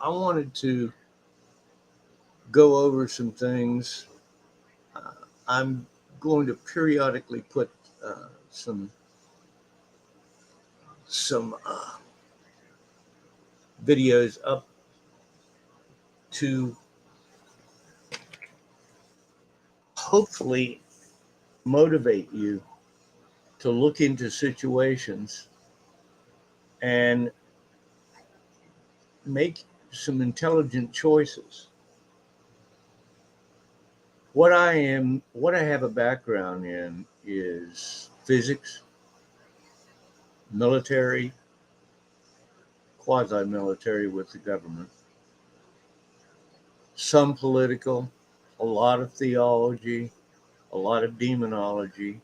I wanted to go over some things. Uh, I'm going to periodically put some videos up to hopefully motivate you to look into situations and make some intelligent choices. What I have a background in is physics, military, quasi military with the government, some political, a lot of theology, a lot of demonology,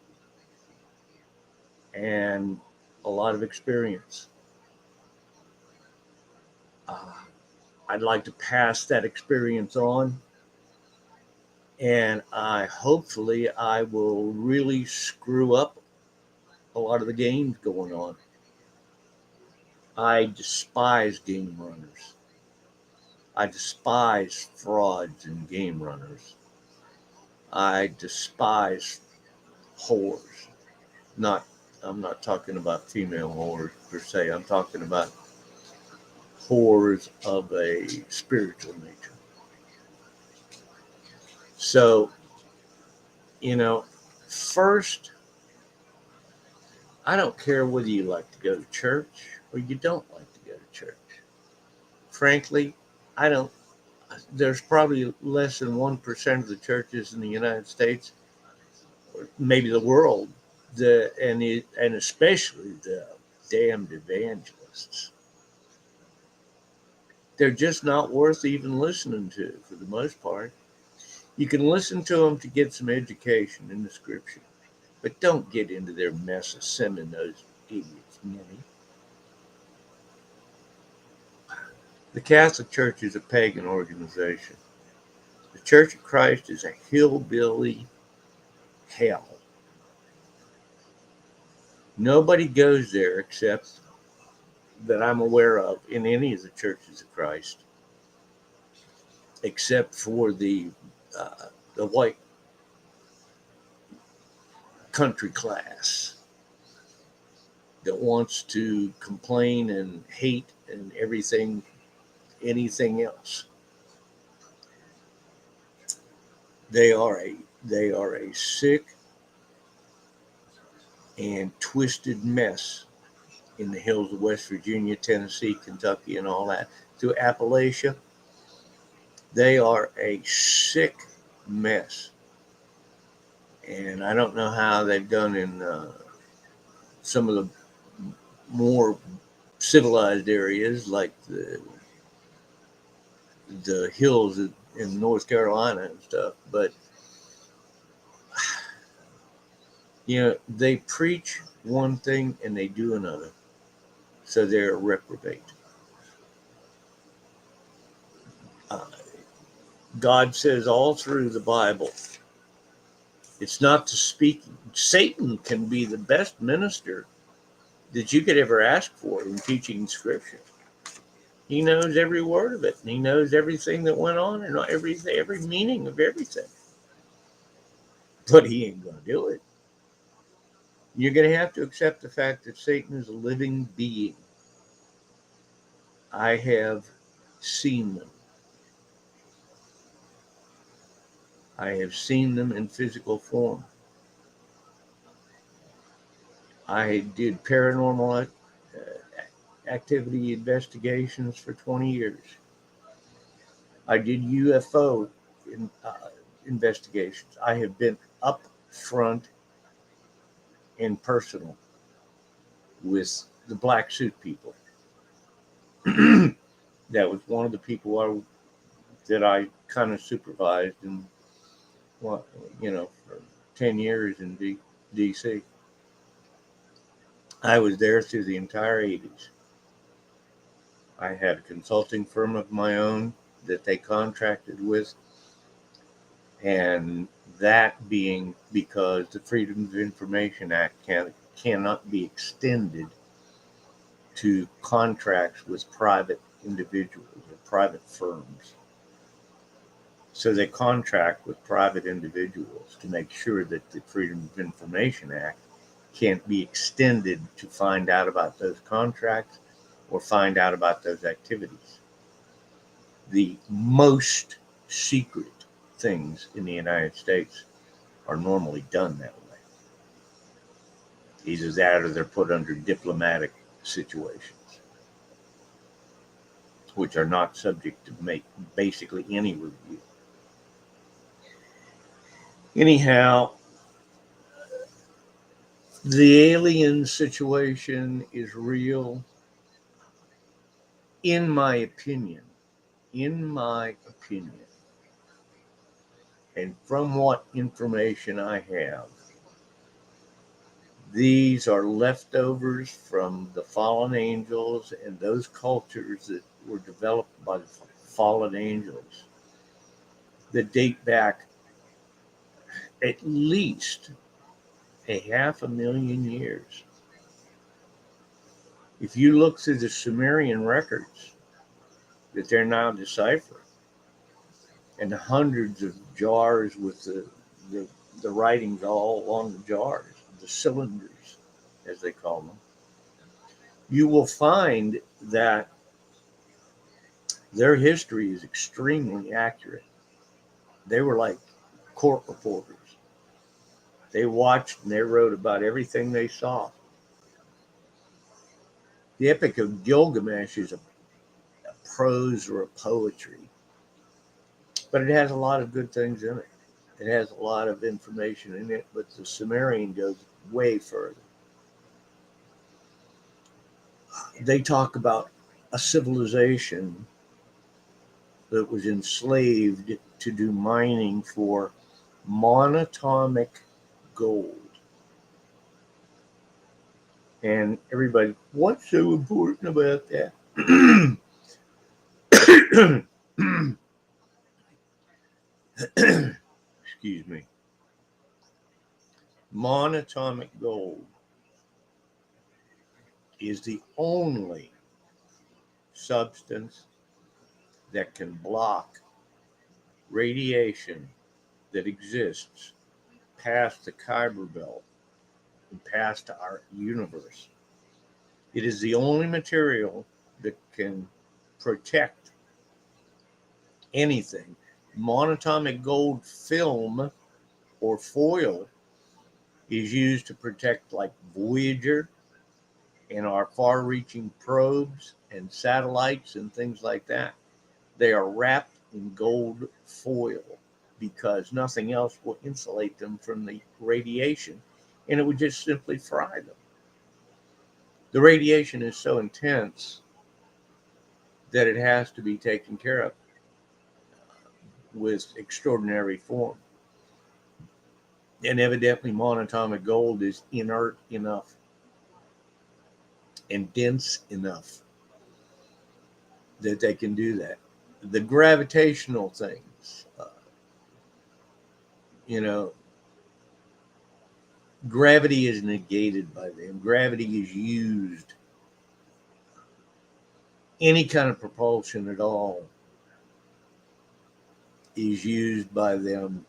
and a lot of experience. Uh, I'd like to pass that experience on, and I will really screw up a lot of the games going on. I despise game runners. I despise frauds and game runners. I despise whores. Not, I'm not talking about female whores per se. I'm talking about whores of a spiritual nature. So, you know, first, I don't care whether you like to go to church or you don't like to go to church. Frankly, I don't. There's probably less than 1% of the churches in the United States, or maybe the world, and especially the damned evangelists. They're just not worth even listening to for the most part. You can listen to them to get some education in the scripture, but don't get into their mess of sending those idiots money. The Catholic Church is a pagan organization. The Church of Christ is a hillbilly hell. Nobody goes there except that I'm aware of in any of the churches of Christ, except for the white country class that wants to complain and hate and anything else. They are a sick and twisted mess in the hills of West Virginia, Tennessee, Kentucky, and all that through Appalachia. They are a sick mess, and I don't know how they've done in some of the more civilized areas like the hills in North Carolina and stuff. But they preach one thing and they do another, so they're a reprobate. Uh, God says all through the Bible, it's not to speak. Satan can be the best minister that you could ever ask for in teaching Scripture. He knows every word of it, and he knows everything that went on, and every meaning of everything. But he ain't going to do it. You're going to have to accept the fact that Satan is a living being. I have seen them. I have seen them in physical form. I did paranormal activity investigations for 20 years. I did UFO investigations. I have been up front and personal with the black suit people. That was one of the people that I kind of supervised and for 10 years in D.C. I was there through the entire 80s. I had a consulting firm of my own that they contracted with, and that being because the Freedom of Information Act cannot be extended to contracts with private individuals or private firms. So they contract with private individuals to make sure that the Freedom of Information Act can't be extended to find out about those contracts or find out about those activities. The most secret things in the United States are normally done that way. Either that or they're put under diplomatic situations, which are not subject to make basically any review. Anyhow, the alien situation is real, in my opinion. In my opinion. And from what information I have, these are leftovers from the fallen angels and those cultures that were developed by the fallen angels that date back at least 500,000 years. If you look through the Sumerian records that they're now deciphering, and hundreds of jars with the writings all on the jars, the cylinders, as they call them, you will find that their history is extremely accurate. They were like court reporters. They watched and they wrote about everything they saw. The Epic of Gilgamesh is a prose or a poetry, but it has a lot of good things in it. It has a lot of information in it, but the Sumerian goes way further. They talk about a civilization that was enslaved to do mining for monatomic gold. And everybody, what's so important about that? Excuse me. Monatomic gold is the only substance that can block radiation that exists past the Kuiper Belt and past our universe. It is the only material that can protect anything. Monatomic gold film or foil is used to protect like Voyager and our far-reaching probes and satellites and things like that. They are wrapped in gold foil because nothing else will insulate them from the radiation, and it would just simply fry them. The radiation is so intense that it has to be taken care of with extraordinary form. And evidently monatomic gold is inert enough and dense enough that they can do that. The gravitational things, gravity is negated by them. Gravity is used. Any kind of propulsion at all is used by them.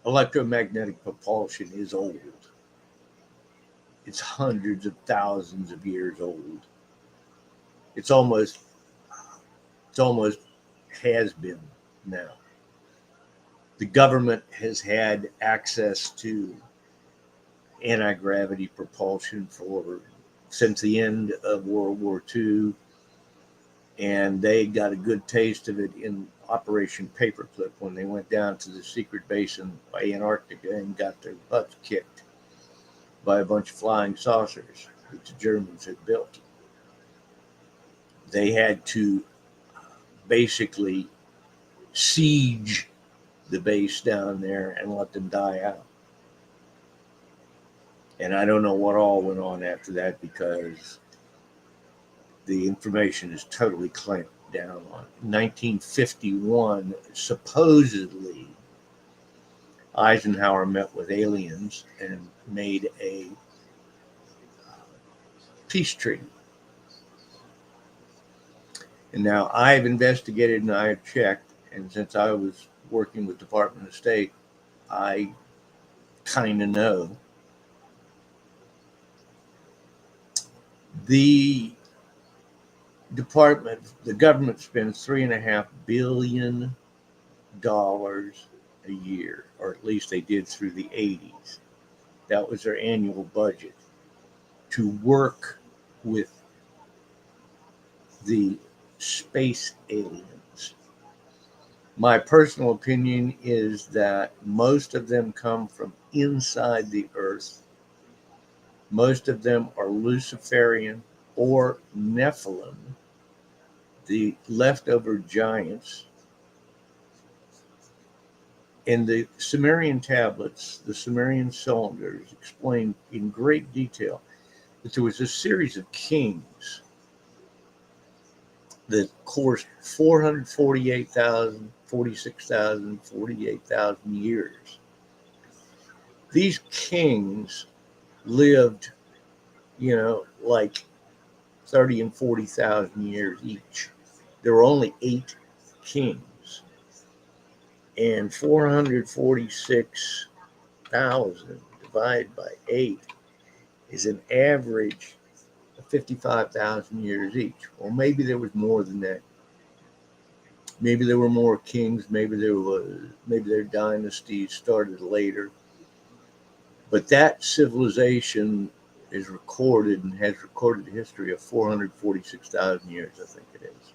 Electromagnetic propulsion is old. It's hundreds of thousands of years old. It's almost has been now. The government has had access to anti-gravity propulsion since the end of World War II, and they got a good taste of it in Operation Paperclip when they went down to the secret base in Antarctica and got their butts kicked by a bunch of flying saucers that the Germans had built. They had to basically siege the base down there and let them die out. And I don't know what all went on after that because the information is totally clamped down on. 1951, supposedly, Eisenhower met with aliens and made a peace treaty. And now I've investigated and I have checked, and since I was working with Department of State, I kind of know. The the government spends $3.5 billion a year, or at least they did through the 80s. That was their annual budget to work with the space aliens. My personal opinion is that most of them come from inside the earth. Most of them are Luciferian or Nephilim, the leftover giants. In the Sumerian tablets, the Sumerian cylinders explain in great detail that there was a series of kings that coursed 448,000, 46,000, 48,000 years. These kings lived, like 30 and 40,000 years each. There were only 8 kings, and 446,000 divided by 8 is an average of 55,000 years each. Well, maybe there was more than that. Maybe there were more kings. Maybe their dynasties started later. But that civilization is recorded and has recorded a history of 446,000 years, I think it is.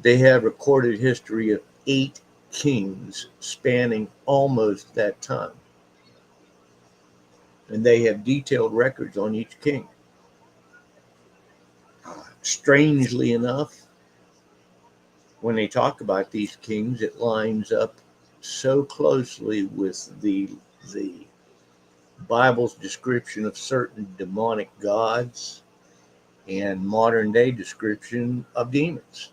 They have recorded history of 8 kings spanning almost that time. And they have detailed records on each king. Strangely enough, when they talk about these kings, it lines up so closely with the Bible's description of certain demonic gods and modern day description of demons.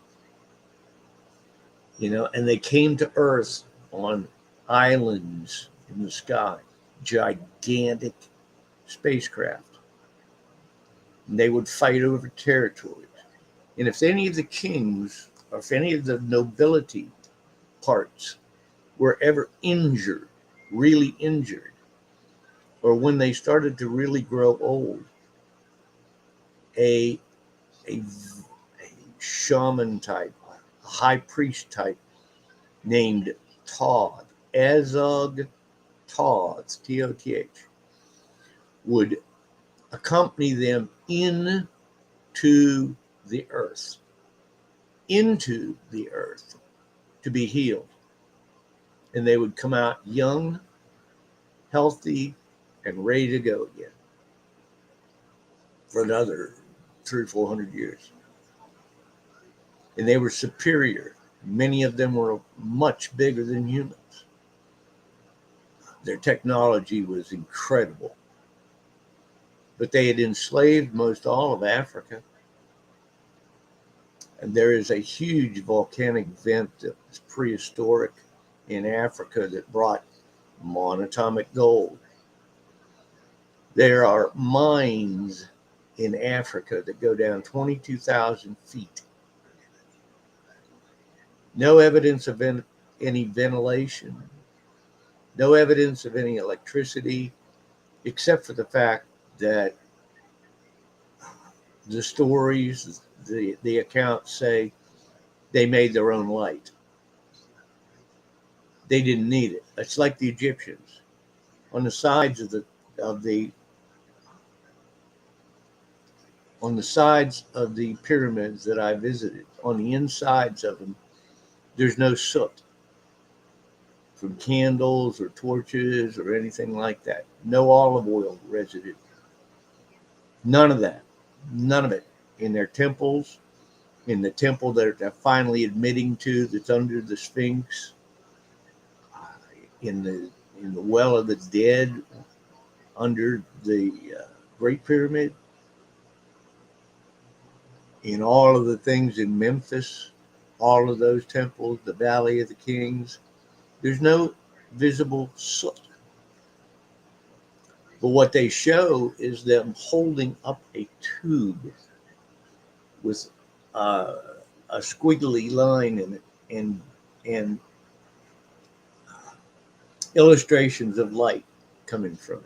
And they came to Earth on islands in the sky, gigantic spacecraft. And they would fight over territories. And if any of the kings or if any of the nobility parts were ever injured, really injured, or when they started to really grow old, a shaman type, a high priest type named Toth, Azog Toth, Toth, would accompany them into the earth, to be healed. And they would come out young, healthy, and ready to go again for another 300 or 400 years. And they were superior. Many of them were much bigger than humans. Their technology was incredible. But they had enslaved most all of Africa. And there is a huge volcanic vent that was prehistoric in Africa that brought monatomic gold. There are mines in Africa that go down 22,000 feet. No evidence of any ventilation, no evidence of any electricity, except for the fact that the stories, the accounts say they made their own light. They didn't need it. It's like the Egyptians. On the sides of the pyramids that I visited, on the insides of them, there's no soot from candles or torches or anything like that. No olive oil residue. None of that. None of it. In their temples, in the temple that they're finally admitting to that's under the Sphinx, in the well of the dead under the Great Pyramid, in all of the things in Memphis, all of those temples, the Valley of the Kings, there's no visible soot. But what they show is them holding up a tube with a squiggly line in it, and illustrations of light coming from it.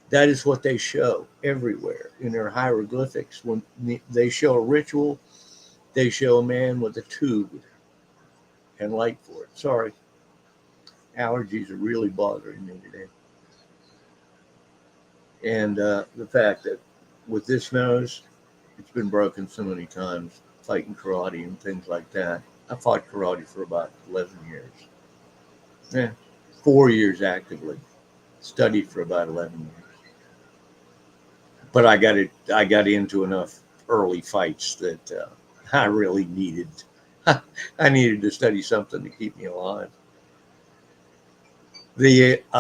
That is what they show everywhere in their hieroglyphics. When they show a ritual, they show a man with a tube and light for it. Sorry, allergies are really bothering me today. And the fact that with this nose, it's been broken so many times, fighting karate and things like that. I fought karate for about 11 years. Yeah, 4 years actively. Studied for about 11 years. But I got into enough early fights that I really needed. I needed to study something to keep me alive. The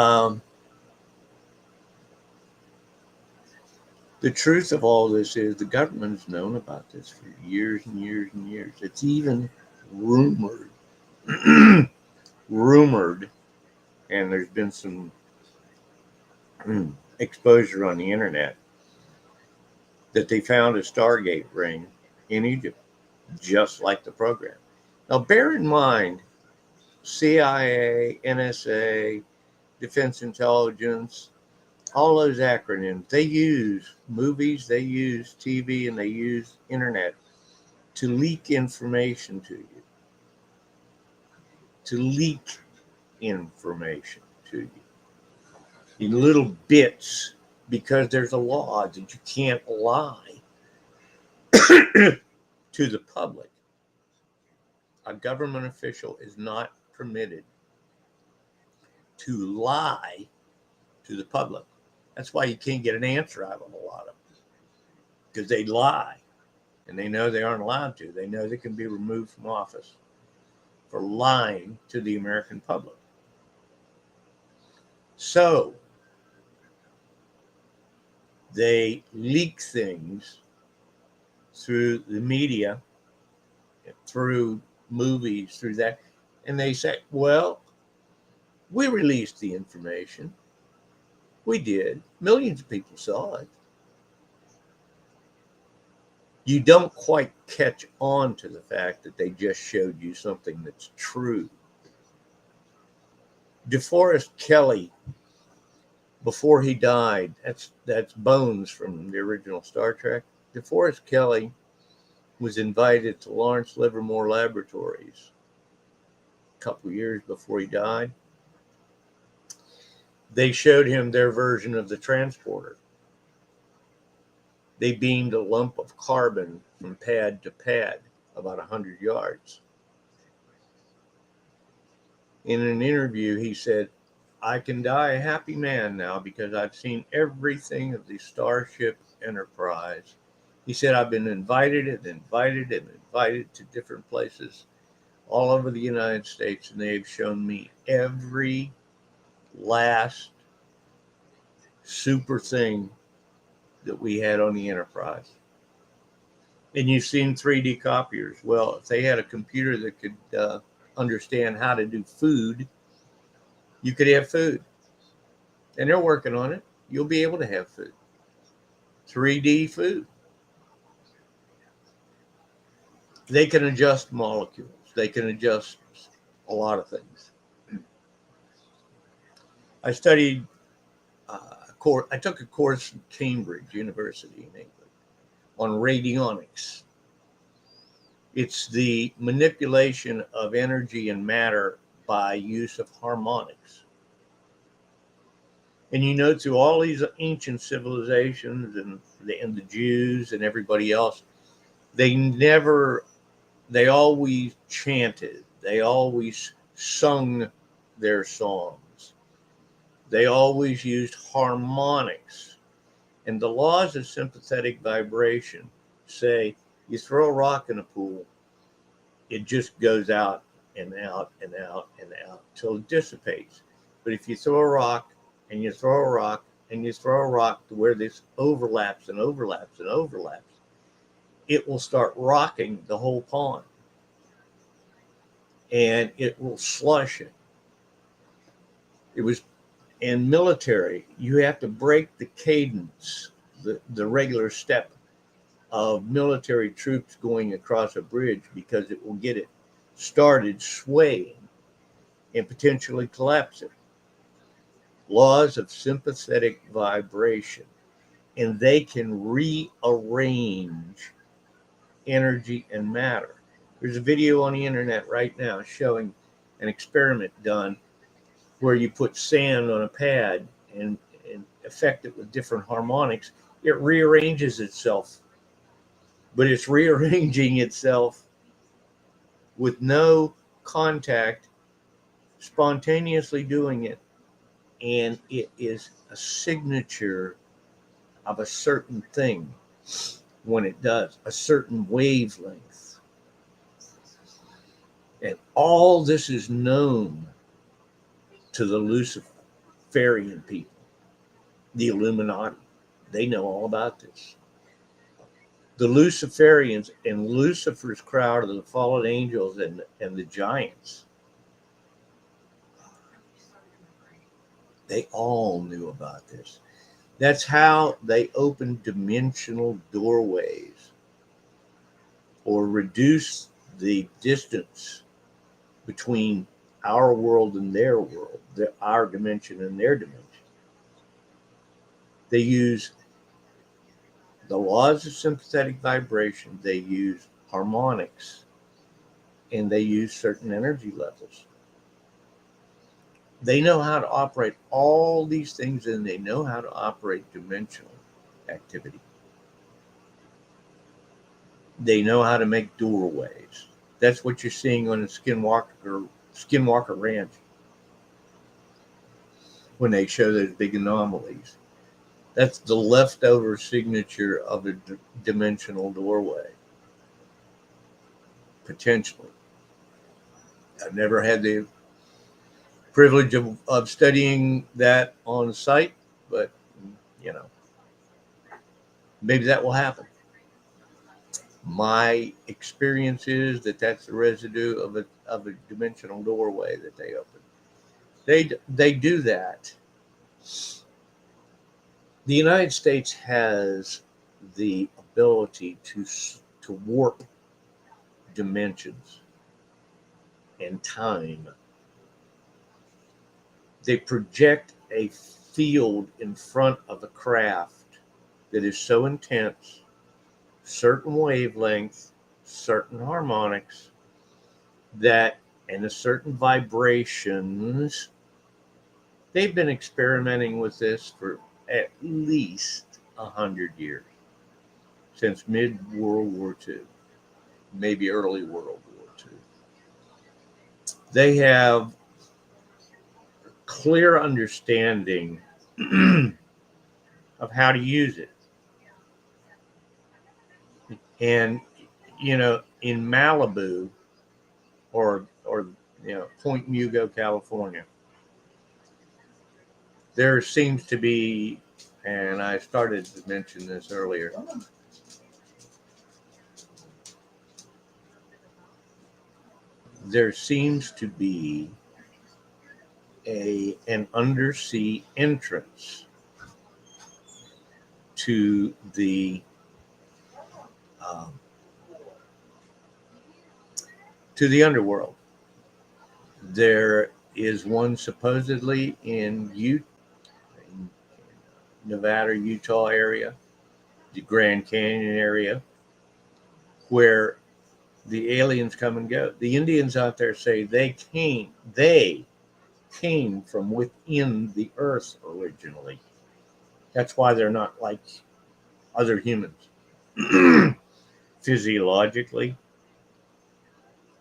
truth of all this is the government has known about this for years and years and years. It's even rumored, rumored, and there's been some exposure on the internet that they found a Stargate ring in Egypt, just like the program. Now, bear in mind, CIA, NSA, Defense Intelligence, all those acronyms, they use movies, they use TV, and they use internet to leak information to you. To leak information to you in little bits, because there's a law that you can't lie to the public. A government official is not permitted to lie to the public. That's why you can't get an answer out of a lot of them, because they lie, and they know they aren't allowed to. They know they can be removed from office for lying to the American public. So they leak things through the media, through movies, through that, and they say, well, we released the information. We did. Millions of people saw it. You don't quite catch on to the fact that they just showed you something that's true. DeForest Kelley, before he died, that's Bones from the original Star Trek. DeForest Kelley was invited to Lawrence Livermore Laboratories a couple of years before he died. They showed him their version of the transporter. They beamed a lump of carbon from pad to pad about 100 yards. In an interview, he said, I can die a happy man now because I've seen everything of the Starship Enterprise. He said, I've been invited and invited and invited to different places all over the United States, and they've shown me every last super thing that we had on the Enterprise. And you've seen 3D copiers. Well, if they had a computer that could understand how to do food, you could have food. And they're working on it. You'll be able to have food. 3D food. They can adjust molecules. They can adjust a lot of things. I studied I took a course at Cambridge University in England on radionics. It's the manipulation of energy and matter by use of harmonics. And you know, through all these ancient civilizations and the Jews and everybody else, they always chanted, they always sung their songs. They always used harmonics. And the laws of sympathetic vibration say you throw a rock in a pool, it just goes out and out and out and out till it dissipates. But if you throw a rock and you throw a rock and you throw a rock to where this overlaps and overlaps and overlaps, it will start rocking the whole pond. And it will slush it. It was in military, you have to break the cadence, the regular step of military troops going across a bridge because it will get it started swaying and potentially collapse it. Laws of sympathetic vibration, and they can rearrange energy and matter. There's a video on the internet right now showing an experiment done where you put sand on a pad and affect it with different harmonics. It rearranges itself, but it's rearranging itself with no contact, spontaneously doing it. And it is a signature of a certain thing when it does, a certain wavelength. And all this is known to the Luciferian people, the Illuminati. They know all about this. The Luciferians and Lucifer's crowd of the fallen angels and the giants, they all knew about this. That's how they opened dimensional doorways or reduced the distance between our world and their world, our dimension and their dimension. They use the laws of sympathetic vibration, they use harmonics, and they use certain energy levels. They know how to operate all these things, and they know how to operate dimensional activity. They know how to make doorways. That's what you're seeing on the Skinwalker Ranch when they show those big anomalies. That's the leftover signature of a dimensional doorway, potentially. I've never had the privilege of studying that on site, but, you know, maybe that will happen. My experience is that that's the residue of a dimensional doorway that they open. They do that. The United States has the ability to warp dimensions and time. They project a field in front of a craft that is so intense, certain wavelengths, certain harmonics, that and a certain vibrations. They've been experimenting with this for at least 100 years, since mid-World War II, maybe early World War II. They have clear understanding of how to use it. And, you know, in Malibu or Point Mugo, California, there seems to be, and I started to mention this earlier, there seems to be an undersea entrance to the underworld. There is one supposedly in Nevada, Utah area, the Grand Canyon area, where the aliens come and go. The Indians out there say they came from within the earth originally. That's why they're not like other humans. Physiologically,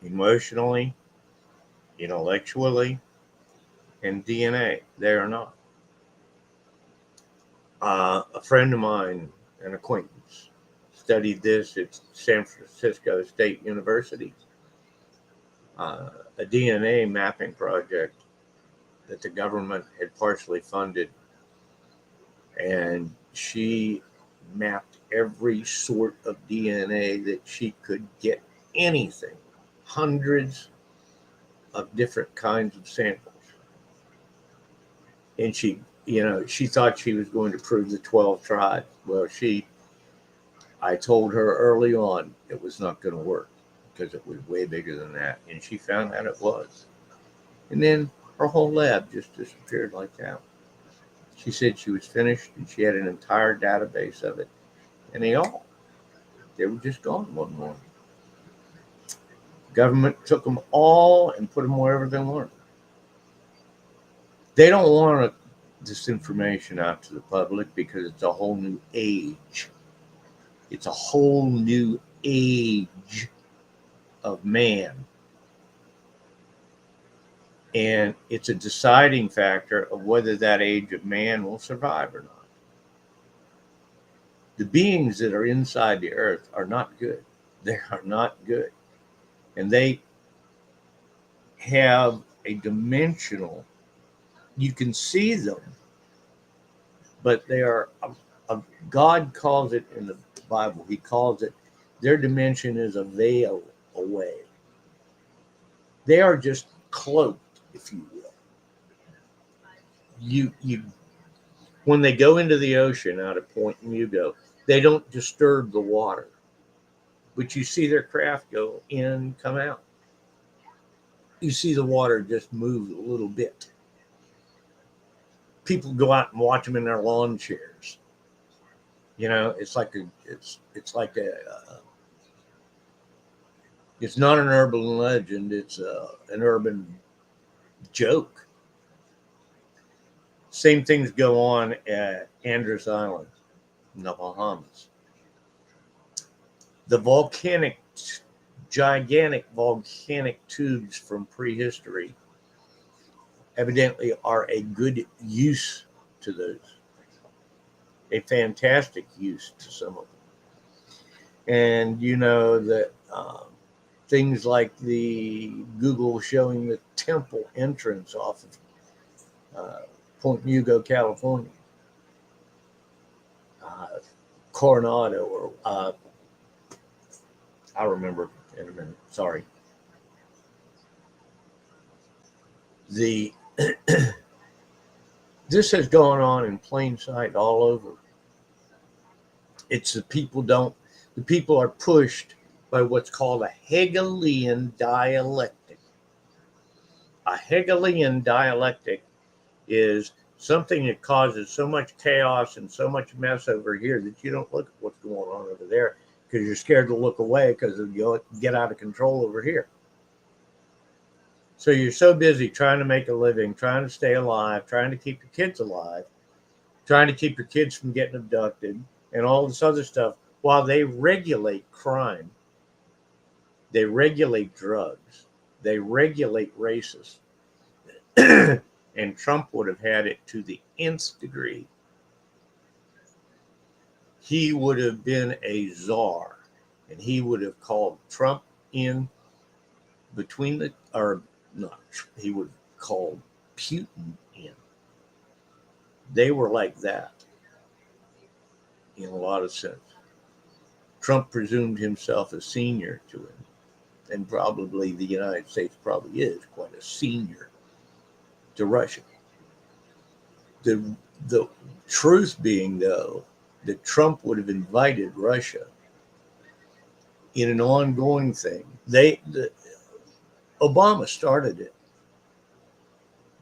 emotionally, intellectually, and DNA, they are not. A friend of mine, an acquaintance, studied this at San Francisco State University, a DNA mapping project that the government had partially funded. And she mapped every sort of DNA that she could get, anything, hundreds of different kinds of samples. And she thought she was going to prove the 12 tribes. Well, I told her early on it was not going to work because it was way bigger than that. And she found out it was. And then her whole lab just disappeared like that. She said she was finished and she had an entire database of it. And they were just gone one morning. Government took them all and put them wherever they wanted. They don't want this information out to the public because it's a whole new age. It's a whole new age of man. And it's a deciding factor of whether that age of man will survive or not. The beings that are inside the earth are not good. They are not good. And they have a dimensional, you can see them, but they are, God calls it in the Bible, he calls it, their dimension is a veil away. They are just cloaked, if you will. You when they go into the ocean out at Point Mugo, they don't disturb the water, but you see their craft go in, come out. You see the water just move a little bit. People go out and watch them in their lawn chairs. You know, it's like it's not an urban legend. It's an urban joke. Same things go on at Andros Island in the Bahamas. The gigantic volcanic tubes from prehistory evidently are a good use to those, a fantastic use to some of them. And you know that things like the Google showing the temple entrance off of Point Mugo, California, Coronado, or I'll remember in a minute. Sorry. This has gone on in plain sight all over. It's the people are pushed by what's called a Hegelian dialectic. A Hegelian dialectic is something that causes so much chaos and so much mess over here that you don't look at what's going on over there because you're scared to look away because you'll get out of control over here. So you're so busy trying to make a living, trying to stay alive, trying to keep your kids alive, trying to keep your kids from getting abducted, and all this other stuff, while they regulate crime, they regulate drugs, they regulate races. And Trump would have had it to the nth degree. He would have been a czar, and he would have called Trump in between the, or not, he would have called Putin in. They were like that in a lot of sense. Trump presumed himself a senior to him, and probably the United States probably is quite a senior to Russia. The truth being, though, that Trump would have invited Russia in an ongoing thing. Obama started it.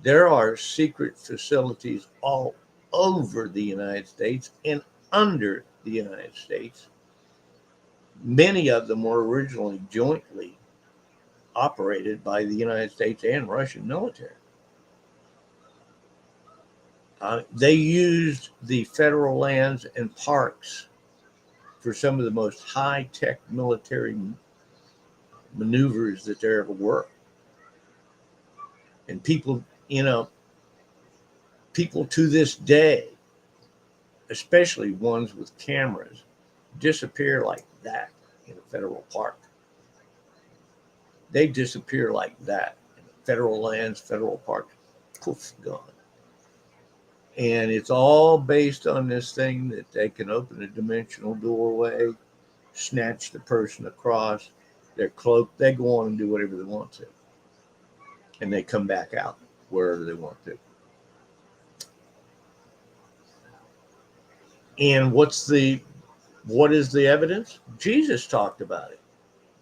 There are secret facilities all over the United States and under the United States. Many of them were originally jointly operated by the United States and Russian military. They used the federal lands and parks for some of the most high-tech military maneuvers that there ever were. And people to this day, especially ones with cameras, disappear like that in a federal park. They disappear like that in federal lands, federal parks. Poof, gone. And it's all based on this thing that they can open a dimensional doorway, snatch the person across, they're cloaked, they go on and do whatever they want to. And they come back out wherever they want to. And what's the What is the evidence? Jesus talked about it.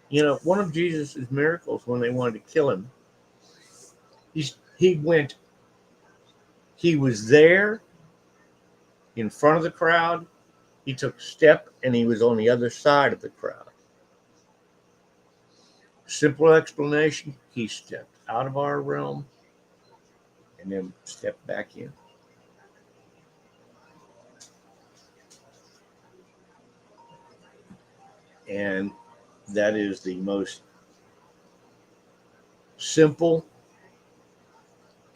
You know, one of Jesus's miracles when they wanted to kill him, he went, he was there in front of the crowd. He took a step and he was on the other side of the crowd. Simple explanation, he stepped out of our realm and then stepped back in. And that is the most simple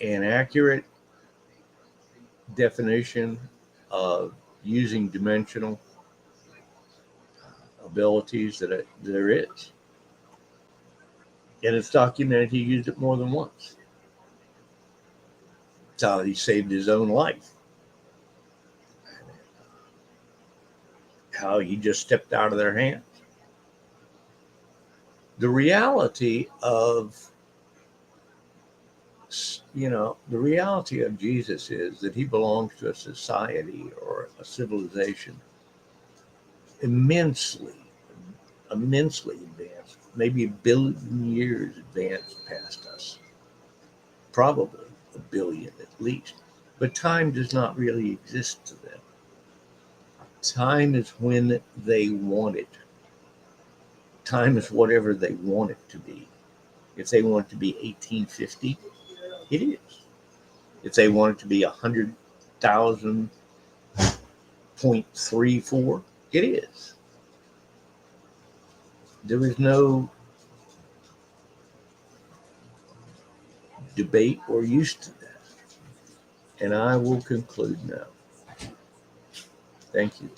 and accurate definition of using dimensional abilities that there is. And it's documented he used it more than once. It's how he saved his own life. How he just stepped out of their hands. The reality of, the reality of Jesus is that he belongs to a society or a civilization immensely advanced, maybe 1 billion years advanced past us, probably 1 billion at least. But time does not really exist to them. Time is when they want it. Time is whatever they want it to be. If they want it to be 1850, it is. If they want it to be 100,000.34, it is. There is no debate or use to that. And I will conclude now. Thank you.